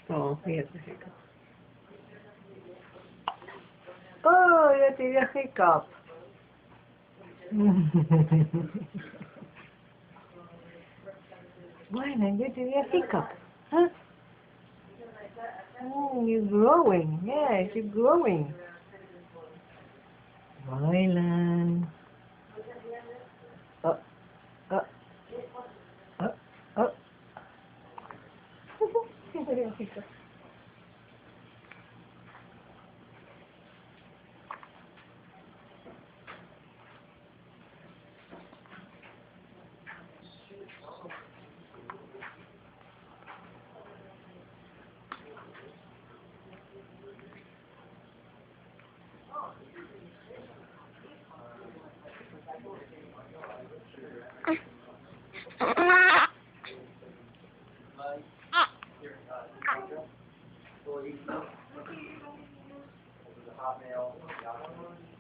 Oh, fíjate, hiccup. Oh, ya te dio hiccup. Bueno, ya te dio hiccup. Huh? You're growing. Yes, you're growing. Rylan. Oh, oh, oh, oh. Ya te dio hiccup. Hotmail.